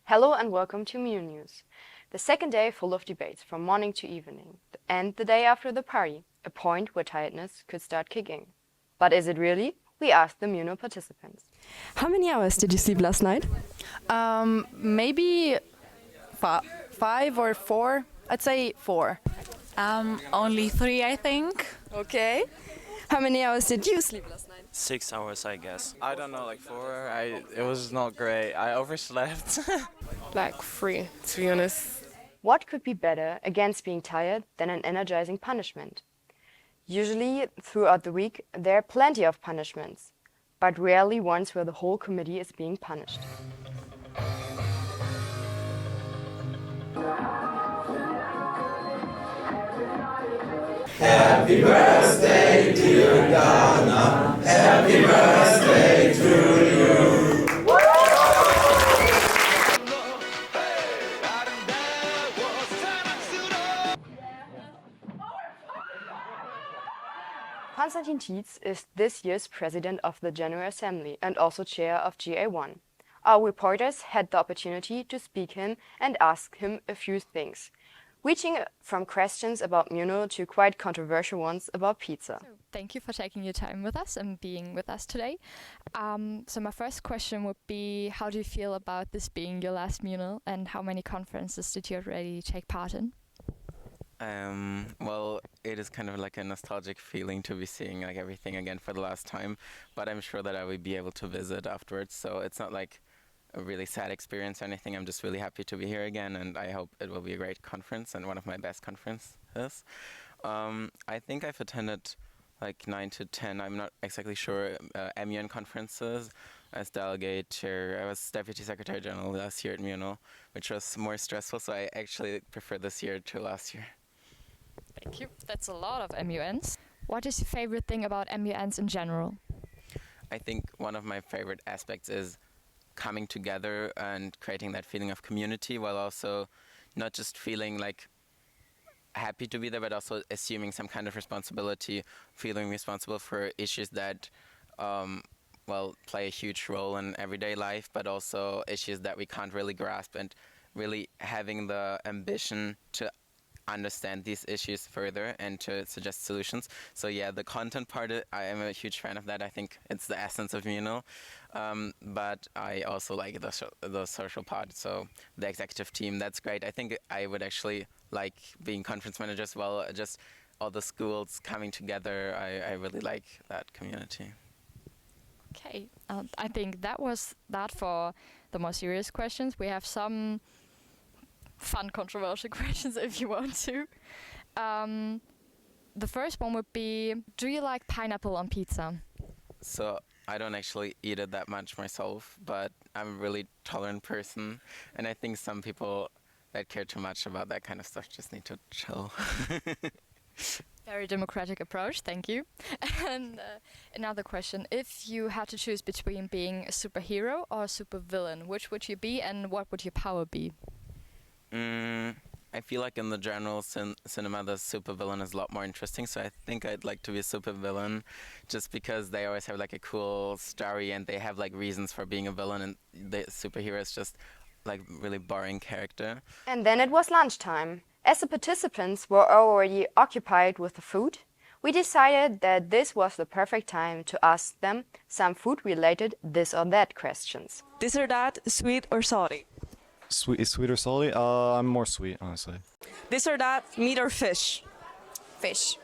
Hello and welcome to MUNOL News. The second day full of debates from morning to evening, and the day after the party, a point where tiredness could start kicking. But is it really? We asked the MUNOL participants. How many hours did you sleep last night? Maybe 5 or 4. I'd say 4. Only 3, I think. Okay. How many hours did you sleep last night? 6 hours, I guess. I don't know, like 4. It was not great. I overslept. Like 3, to be honest. What could be better against being tired than an energizing punishment? Usually, throughout the week, there are plenty of punishments, but rarely ones where the whole committee is being punished. Happy birthday, dear Ghana. Happy birthday to you. Constantine is this year's president of the General Assembly and also chair of GA1. Our reporters had the opportunity to speak him and ask him a few things, reaching from questions about MUNOL to quite controversial ones about pizza. So, thank you for taking your time with us and being with us today. So my first question would be, how do you feel about this being your last MUNOL, and how many conferences did you already take part in? Well, it is kind of like a nostalgic feeling to be seeing like everything again for the last time, but I'm sure that I will be able to visit afterwards, so it's not like a really sad experience or anything. I'm just really happy to be here again, and I hope it will be a great conference and one of my best conferences. I think I've attended like 9 to 10, I'm not exactly sure, MUN conferences as delegate chair. I was Deputy Secretary General last year at MUNOL, which was more stressful, so I actually prefer this year to last year. Thank you. That's a lot of MUNs. What is your favorite thing about MUNs in general? I think one of my favorite aspects is coming together and creating that feeling of community, while also not just feeling like happy to be there, but also assuming some kind of responsibility, feeling responsible for issues that play a huge role in everyday life, but also issues that we can't really grasp, and really having the ambition to understand these issues further and to suggest solutions. So yeah, the content part, I am a huge fan of that. I think it's the essence of MUNOL. But I also like the social part, so the executive team, that's great. I think I would actually like being conference manager as well, just all the schools coming together. I really like that community. Okay, I think that was that for the more serious questions. We have some fun, controversial questions if you want to. The first one would be, do you like pineapple on pizza? So I don't actually eat it that much myself, but I'm a really tolerant person, and I think some people that care too much about that kind of stuff just need to chill. Very democratic approach, thank you. And another question, if you had to choose between being a superhero or a supervillain, which would you be and what would your power be? I feel like in the general cinema, the supervillain is a lot more interesting, so I think I'd like to be a supervillain, just because they always have like a cool story and they have like reasons for being a villain, and the superhero is just like really boring character. And then it was lunchtime. As the participants were already occupied with the food, we decided that this was the perfect time to ask them some food-related this or that questions. This or that, sweet or salty? Sweet or salty? I'm more sweet, honestly. This or that, meat or fish? Fish.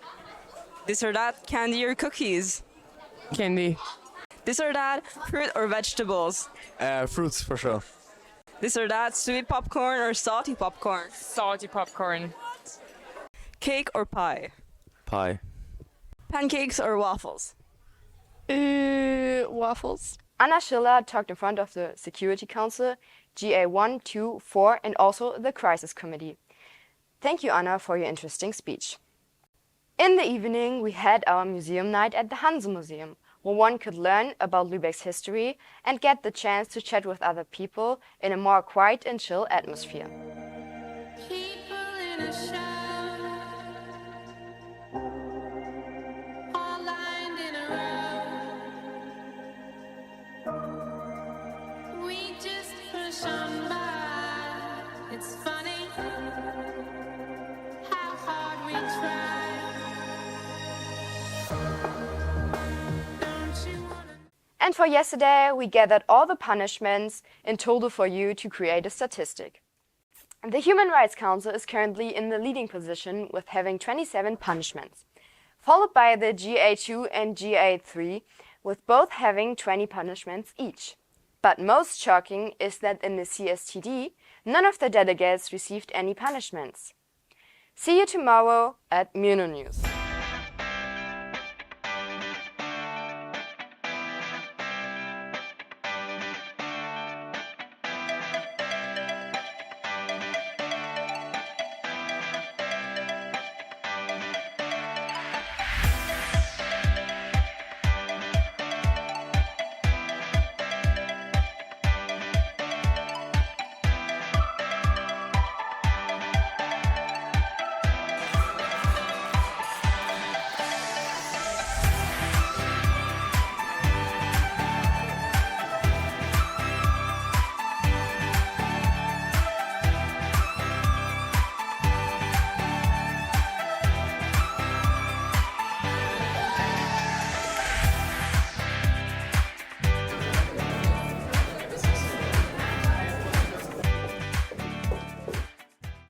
This or that, candy or cookies? Candy. This or that, fruit or vegetables? Fruits, for sure. This or that, sweet popcorn or salty popcorn? Salty popcorn. Cake or pie? Pie. Pancakes or waffles? Waffles. Anna Schiller talked in front of the Security Council, GA1, 2, 4, and also the Crisis Committee. Thank you, Anna, for your interesting speech. In the evening, we had our museum night at the Hanse Museum, where one could learn about Lübeck's history and get the chance to chat with other people in a more quiet and chill atmosphere. We just push on by. for yesterday, we gathered all the punishments in total for you to create a statistic. The Human Rights Council is currently in the leading position with having 27 punishments, followed by the GA2 and GA3, with both having 20 punishments each. But most shocking is that in the CSTD, none of the delegates received any punishments. See you tomorrow at MUNOL News.